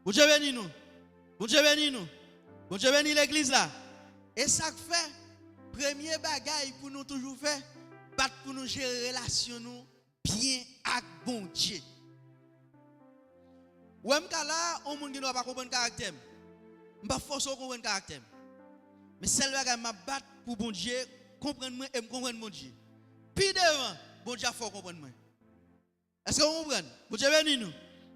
Bon Dieu bénis nous. Bon Dieu bénis nous. Bon Dieu bénis l'église là. Et ça fait, premier bagaille pour nous toujours faire, pour nous gérer relation nous bien avec bon Dieu. Ou même là, on ne doit pas comprendre caractère. Je ne pas forcer à comprendre caractère. Mais celle bagaille m'a battre pour bon Dieu, comprendre moi et me comprendre mon Dieu. Puis devant, bon Dieu faut comprendre moi. Est-ce que vous comprenez? Bon Dieu bénis nous.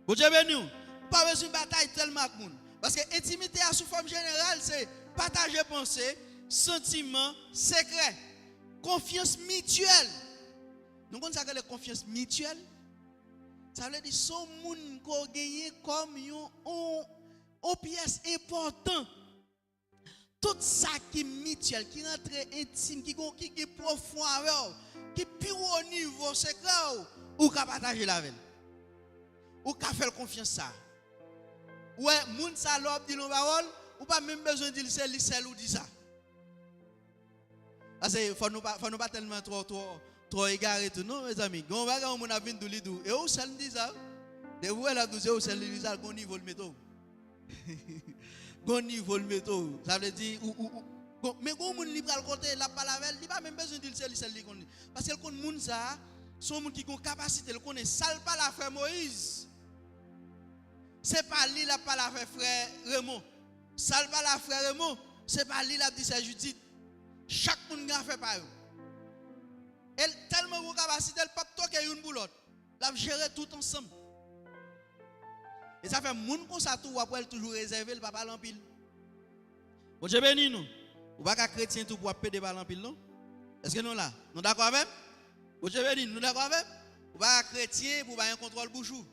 Bon Dieu bénis nous. Pas besoin de bataille tellement avec nous. Parce que intimité sous forme générale, c'est partager pensée, sentiments, secrets, confiance mutuelle. Nous connaissons ça que la confiance mutuelle. Ça veut dire son monde qu'on gagne comme une pièce importante. Tout ça qui est mutuel, qui rentre intime, qui est profond avec vous, qui est plus haut niveau secret, ou qu'à partager la veille. Ou qu'à faire confiance ça. Ouais, moun sa l'op dit nos paroles, ou pas même besoin de dire c'est ou dit ça. Parce que faut nous pas tellement trop égaré tout non mes amis. Gon va quand on a vinn dou li dou. Et où ça dit ça? De où elle a dit où ça dit ça gon niveau le métaux. Gon niveau le métaux. Ça veut dire mais gon moun li pral côté la palavel, il pas même besoin de dire c'est li connaît. Parce que le moun ça son moun qui ont capacité, le connaît ça pas la frère Moïse. C'est pas lui la pas la frère Raymond. Ça pas la frère Raymond, c'est pas lui la dit c'est Judith. Chaque monde a fait par eux. Elle tellement de capacité, elle pas toquer une pour l'autre. La gérer tout ensemble. Et ça fait monde comme ça tout après toujours réservé le papa l'empile. Bon Dieu béni nous. Ou pas qu'à chrétien tout pour péder par l'empile non? Est-ce que nous là? Nous d'accord avec? Bon Dieu béni nous d'accord avec? Ou pas chrétien pour pas un contrôle bouchou.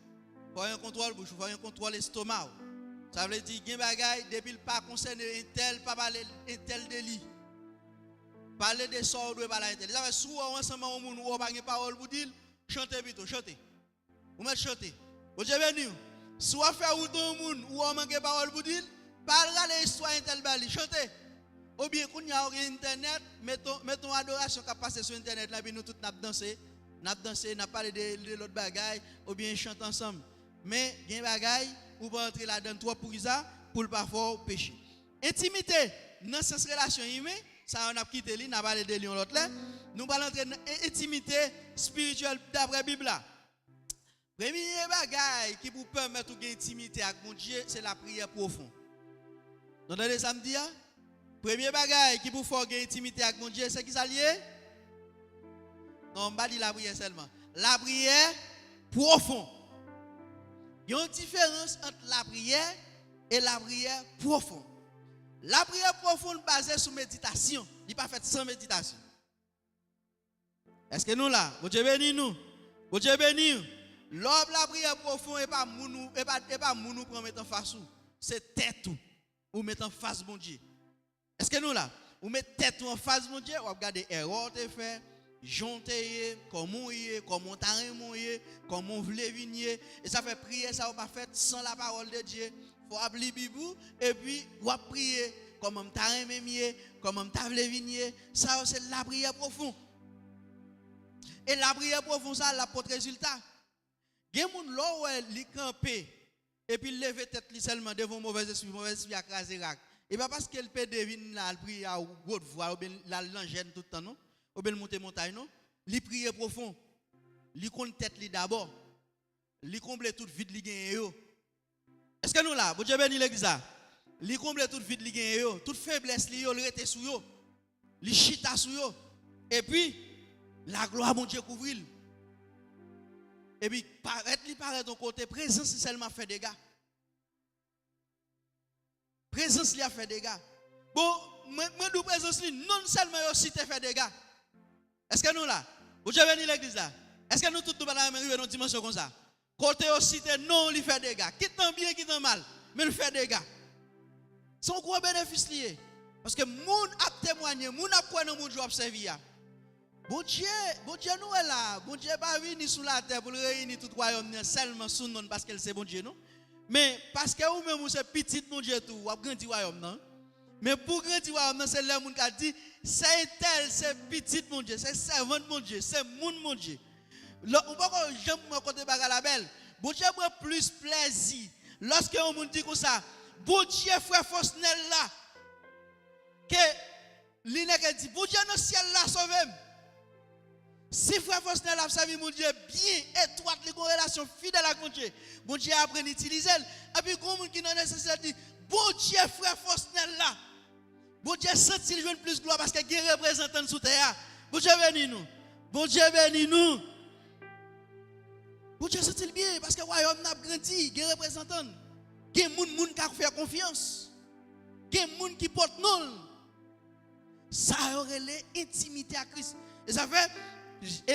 Pour un contrôle bouche, pour un contrôle estomac. Ça veut dire qu'il y a des bagailles, depuis le pas concerné un tel, pas parler un tel délit. Parler de ça, on doit parler un tel. Ça veut dire souvent ensemble, on n'a pas de parole pour dire, chantez plutôt, chantez. Vous mettez chanter. Vous avez venu. Soit faire ou ton monde, ou on manque de parole pour dire, parlez l'histoire un tel bali, chantez. Ou bien, quand il y a internet, mettons adoration qui passe sur internet, là, puis nous tous nous danser, nous parler de l'autre bagaille, ou bien chanter ensemble. Mais il y a des bagailles où pas entrer là-dedans toi pour ça pour le parfois pécher. Intimité dans cette relation humaine, ça on a quitté lui, n'a pas de lion l'autre là. Nous allons entrer dans intimité spirituelle d'après Bible là. Premier bagaille qui vous permettre de intimité avec mon Dieu, c'est la prière profonde. Vous entendez ça me dit? Premier bagaille qui vous fait intimité avec mon Dieu, c'est qui ça lié? Non, on va dire la prière seulement. La prière profonde. Il y a une différence entre la prière et la prière profonde. La prière profonde basée sur méditation, il n'est pas faite sans méditation. Est-ce que nous là, vous Dieu béni nous? Vous Dieu béni. L'homme la prière profonde et pas mounou pour mettre en face ou. C'est tête ou mettre en face mon Dieu. Est-ce que nous là, vous mettez tête en face mon Dieu, vous regardez erreur te fait. Jonter, comment on voulait venir, et ça fait prier, ça va pas fait sans la parole de Dieu. Il faut appeler Bibou, et puis vous prier, comment on t'a aimé, comment on t'a voulu venir. Ça, c'est la prière profonde. Et la prière profonde, ça, la porte résultat. Il y a des gens qui sont campés, et puis lever tête seulement devant mauvais esprit à craser rac. Et pas parce qu'elle peut deviner la prière à haute voix, ou bien la langène tout le temps, non? Ou bien monter montagne, non? Li prier profond. Li compte tête li d'abord. Li comble toute vide li gagne yo. Est-ce que nous là, vous Dieu béni l'église là? Li comble toute vide li gagne yo, toute faiblesse li yo, li rete sou yo. Li chita sou yo. Et puis la gloire mon Dieu couvrir. Et puis paraît ton côté présence seulement fait dégâts. Présence li a fait dégâts. Bon, moi de présence li non seulement aussi te fait dégâts. Est-ce que nous là, vous avez venu l'église là? Est-ce que nous tous nous arriver dans une dimension comme ça? Côté aussi, non, il fait des dégâts. Qui t'en bien, qui t'en mal, mais il fait des dégâts. C'est un gros bénéfice lié. Parce que moun a témoigné, moun a quoi dans mon job servi. Bon Dieu nous est là. Bon Dieu pas venu sur la terre pour réunir tout le royaume seulement sous nous parce que c'est bon Dieu, non? Mais parce que vous même c'est petit mon Dieu tout, vous avez grandi royaume, non? Mais pour grandir royaume, c'est le monde qui a dit c'est tel, c'est petit mon Dieu, c'est servant mon Dieu, c'est mon Dieu. On va pas jamais me côté bagarre la belle. Bon Dieu prend plus plaisir Lorsque on dit comme ça, bon Dieu frère Fosnel là, que l'inèque dit, bon Dieu dans le ciel là sauve. Si frère Fosnel a servi mon Dieu bien étroite, les relations fidèles avec mon Dieu, bon Dieu apprend à utiliser. Et puis, quand on qui n'a nécessaire dit, bon Dieu frère Fosnel là, bon Dieu senti le jeune plus gloire parce qu'il y a des représentants sous terre. Bon Dieu bénis nous. Bon Dieu bénis nous. Bon Dieu senti bien parce que le royaume n'a grandi, il y a des représentants. Il y a des gens qui font confiance. Il y a des gens qui portent non. Ça aurait l'intimité à Christ. Et ça fait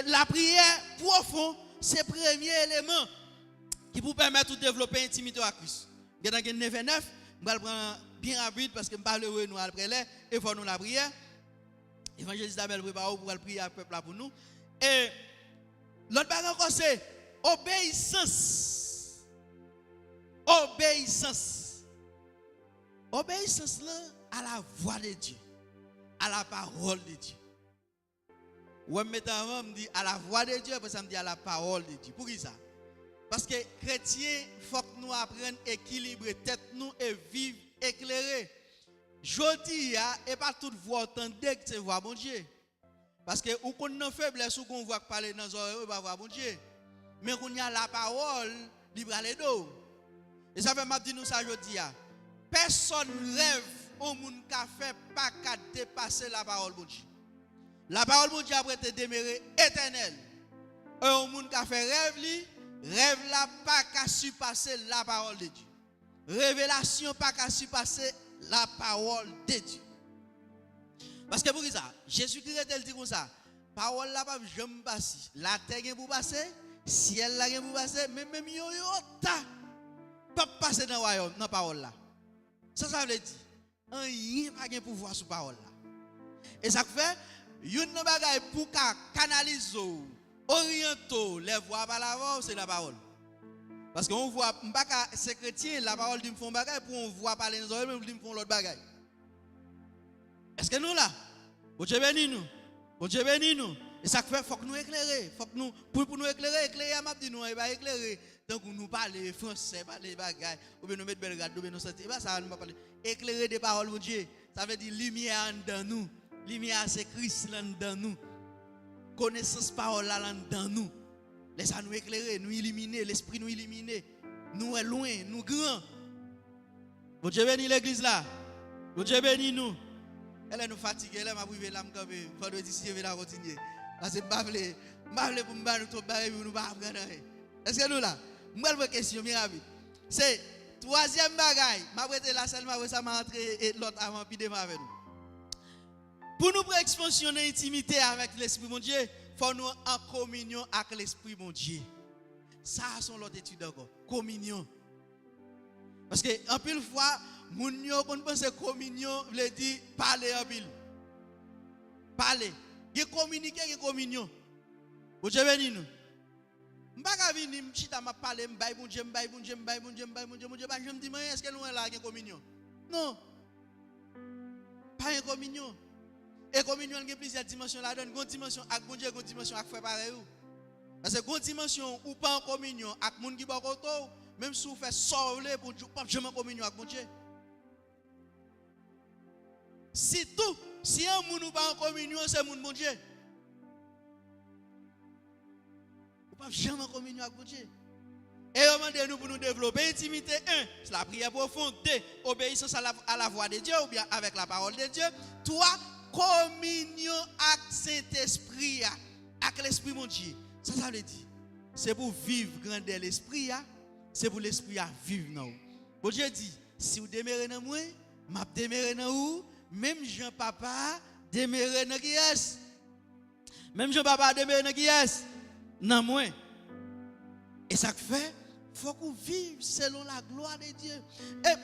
la prière profonde, c'est le premier élément qui vous permet de développer l'intimité à Christ. Dans 9:9, je vais prendre bien rapide parce que je parle de nous après là, et il faut nous la prière. Évangéliste Isabelle prépare pour prier à peuple pour nous. Et l'autre bagage encore c'est obéissance. Obéissance. Obéissance là à la voix de Dieu, à la parole de Dieu. Ou maintenant, me dit à la voix de Dieu, après ça me dit à la parole de Dieu. Pour qui ça? Parce que chrétiens, il faut que nous apprenions à équilibrer tête nous et vivre éclairé. Je dis, et pas toute voix entendre que c'est voix bon Dieu. Parce que ou qu'on a faiblesse ou qu'on voit parler dans nos oreilles, pas voix bon Dieu. Mais qu'on y a la parole, libre à l'eau. Et ça fait m'a dit nous ça je dis. Personne rêve au monde qui fait pas qu'à dépasser la parole bon Dieu. La parole de Dieu après te demeurer éternelle. Un monde qui a fait rêve là pas qu'à surpasser la parole de Dieu. Révélation pas qu'à surpasser la parole de Dieu. Parce que pour ça, Jésus-Christ elle dit comme ça, parole là pas jamais passer. La terre pour passer, ciel là pour passer, même yo ta pas passer dans royaume dans parole là. Ça veut dire rien pas gain pouvoir sur parole là. Et ça fait une bagaille pour canaliser, orienter les voix par la voix, c'est la parole. Parce qu'on voit, c'est chrétien, la parole dit me font bagaille pour on voit parler les oreilles, même dit me font l'autre bagaille. Est-ce que nous là? Bon Dieu bénis nous. Bon Dieu bénis nous. Et ça fait, faut que nous éclairer. Faut que nous, pour nous éclairer, m'a dit nous, il va éclairer. Donc nous parler français, parler bagaille, ou bien nous mettre belle garde, ou bien nous sentir. Ça nous pas parler. Éclairer des paroles, mon Dieu. Ça veut dire lumière dans nous. Lumière c'est Christ dans nous. Connaissance parole là dans nous. Laissez nous éclairer, nous illuminer, l'esprit nous illuminer. Nous est loin, nous grand. Bon Dieu bénit l'église là. Bon Dieu bénit nous. Elle est nous fatiguée, elle m'a privé là m'camper. Vendredi si je vais la continuer. Parce que m'bavle pour nous trop barrer nous pas apprendre. Est-ce que nous là? Moi une question bien rapide. C'est troisième bagaille. M'a prêté la salle, m'a ça m'a entré et l'autre avant puis demain avec nous. Pour nous expansionner l'intimité avec l'Esprit mon Dieu, il faut nous en communion avec l'Esprit mon Dieu. Ça, c'est l'autre étude encore. Communion. Parce que, en pile fois, mon yo, quand on pense communion, veut dire parler en pile. Parler. Il communiquer, il communion. Vous avez nous. Je ne vais pas venir, je vais parler, je vais je me dis, est-ce que nous sommes là, il y a communion? Non. Pas une communion. Et communion, il y a plusieurs dimensions là-dedans. Une dimension avec bon Dieu, une dimension avec frère pareil. Parce que une dimension ou pas en communion avec les gens qui sont autour, même si vous faites sauver pour Dieu, pas jamais en communion avec bon Dieu. Si tout, si un monde ou pas en communion, c'est mon bon Dieu. Vous pas jamais en communion avec bon Dieu. Et demandez-nous pour nous développer intimité. 1, c'est la prière profonde. 2, obéissance à la voix de Dieu ou bien avec la parole de Dieu. 3, communion avec Saint-Esprit, avec l'Esprit mon Dieu. Ça veut dire, c'est pour vivre grandeur l'Esprit, c'est pour l'Esprit à vivre dans vous. Bon Dieu dit, si vous demeurez dans moi, je demeure dans vous, même Jean-Papa demeure dans qui est. Même Jean-Papa demeure dans qui est. Dans moi. Et ça fait, il faut qu'on vive selon la gloire de Dieu. Et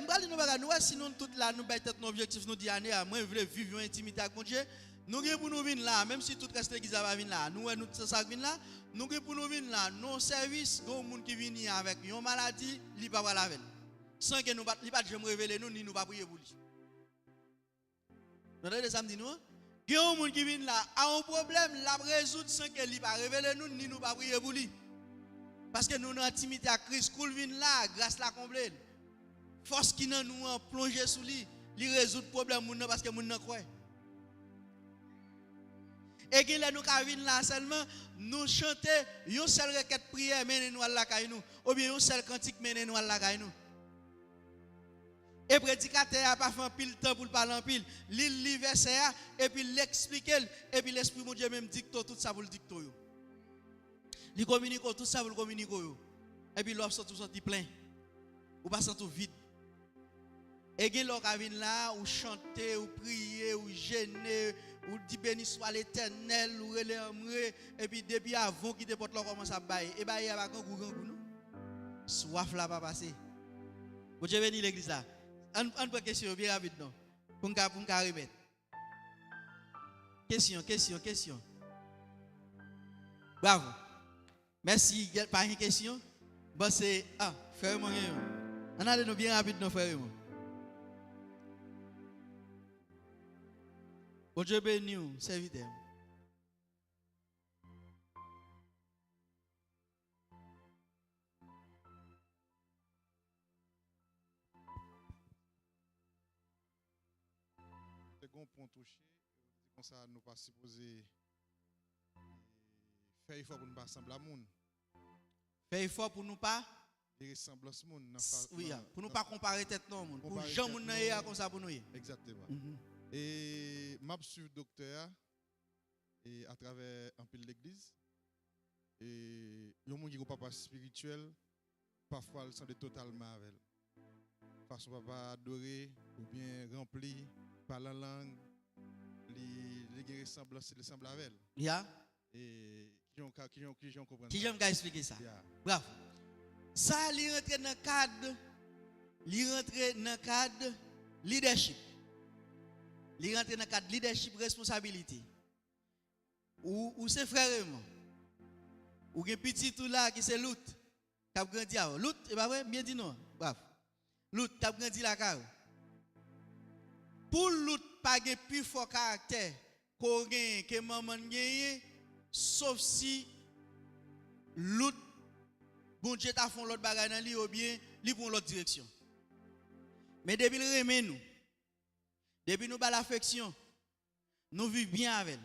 nous, sinon, toute là, nous avons nos objectifs, nous disons, moi, je veux vivre une intimité avec mon Dieu. Nous avons pour nous venir là, même si tout reste l'église va venir là, nous avons ça venir là, nous avons pour nous venir là, nos services, nos gens qui viennent avec une maladie, ils ne peuvent pas la venir. Sans que nous ne puissions pas révéler nous, ni nous ne prier pour lui. Vous entendez ça me dit nous? Il y a des gens qui viennent là, a un problème, la résoudre sans que lui pas révéler nous, ni nous pas prier pour lui. Parce que nous avons intimité à Christ, cool vient là, grâce la comblée. Force qui dans nous plonger sous lui, lui résoudre problème moun parce que moun nan croit. Et que là nous venons là seulement nous chanter une seule requête prière mener nous à la caille nous ou bien une seule cantique mener nous à la caille nous. Et prédicateur a pas fait un pile temps pour parler en pile, lit verset et puis l'expliquer et puis l'esprit mon Dieu même dicte tout ça pour le dicter yo. Il communique tout ça pour le communiquer yo. Et puis l'offre tout sorti plein. Ou pas tout vide. Et que l'on vient là ou chanter ou prier ou gêner ou dire béni soit l'Éternel ou relève et puis depuis avant qui déporte là commence à bailler et bailler avec un goût nous. Soif là pas passer. Vous avez venu l'église là. On peut question bien rapide non. Pour nous remettre. Question. Bravo. Merci, pas une question. Bon c'est frère mon. On a nous bien rapide non frère mon. Bon Dieu béni vous, serviteur. Second point touché, comme ça nous pas supposé faire effort pour nous pas ressembler à monde. Faire effort pour nous pas Les ressemblances monde. Oui, pour nous pas comparer tête non monde. Pour gens moun nan comme ça pour nous. Exactement. Et m'a suivre docteur et à travers un peu l'église et yon moun qui papa spirituel parfois le sent totalement avec parce que papa adoré ou bien rempli par la langue les ressemblances les semble avec et qui ont comprendre qui j'aime expliquer ça bravo ça li rentre dans cadre leadership. Il rentre dans le cadre leadership responsabilité. Ou c'est frère moi. Ou un petit tout là qui c'est Lout. Qui a grandi à Lout, et pas vrai, bien dit non. Bravo. Lout qui a grandi la car. Pour Lout pas de plus fort caractère que maman gagne sauf si Lout bon Dieu t'a fait l'autre bagaille dans lui ou bien lui pour l'autre direction. Mais depuis le remet nous. Depuis nous bal l'affection, nous vivons bien avec elle.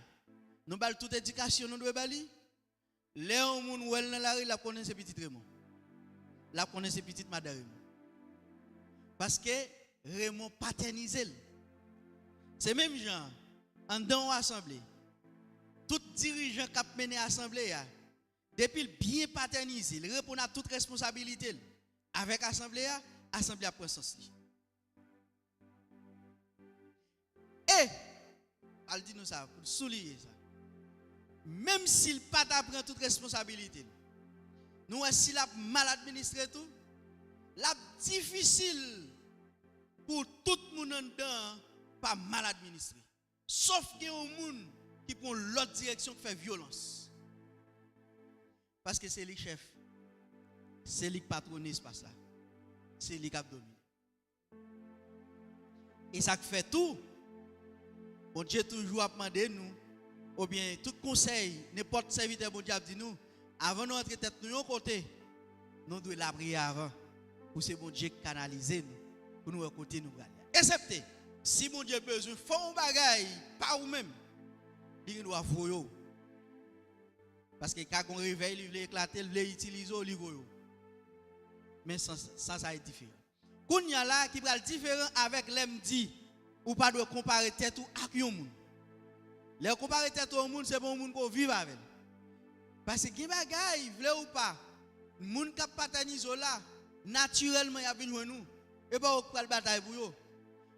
Nous bal toute éducation nous doit bali. Léon moun ou elle dans la rue la connaît ses petites Raymond. La connaît ses petites madame. Parce que Raymond paternisé. C'est même genre en dans assemblée. Tout dirigeant qui a mené assemblée depuis bien paternisé, il répond à toute responsabilité avec assemblée prend sens. Et, elle dit nous ça, pour souligner ça. Même s'il pas prend toute responsabilité, nous, s'il a mal administré tout, la difficile pour tout le monde en dedans, pas mal administré. Sauf qu'il y a un monde qui prend l'autre direction qui fait violence. Parce que c'est lui chef, c'est lui patronne pas ça, c'est lui qui domine. Et ça fait tout. Bon Dieu toujours a demandé nous, ou bien tout conseil, n'importe serviteur bon Dieu a dit nous, avant de rentrer tête nous côté, nous devons la prier avant, pour ce bon Dieu canaliser nous, pour nous côté nous gagner. Excepté, si bon Dieu a besoin, faut un bagage, pas ou même, il doit voir. Parce que quand on réveille, il veut éclater, il veut utiliser, il veut. Mais sans ça est différent. Quand il y a là qui est différent avec l'MD, ou pas de comparer tête ou avec un monde. Les comparer tête au monde, c'est bon monde pour vivre avec. Parce que qui bagaille, vle ou pas, monde qui paternise là, naturellement il y a besoin nous. Et pas au pral bataille pour yo.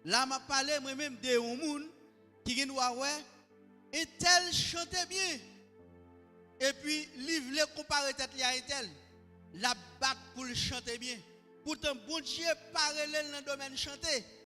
Là m'a parlé moi même de un monde qui gen ouais et tel chantait bien. Et puis livre comparer tête li à tel. La battre pour le chanter bien. Pourtant bon Dieu parle dans le domaine chanter.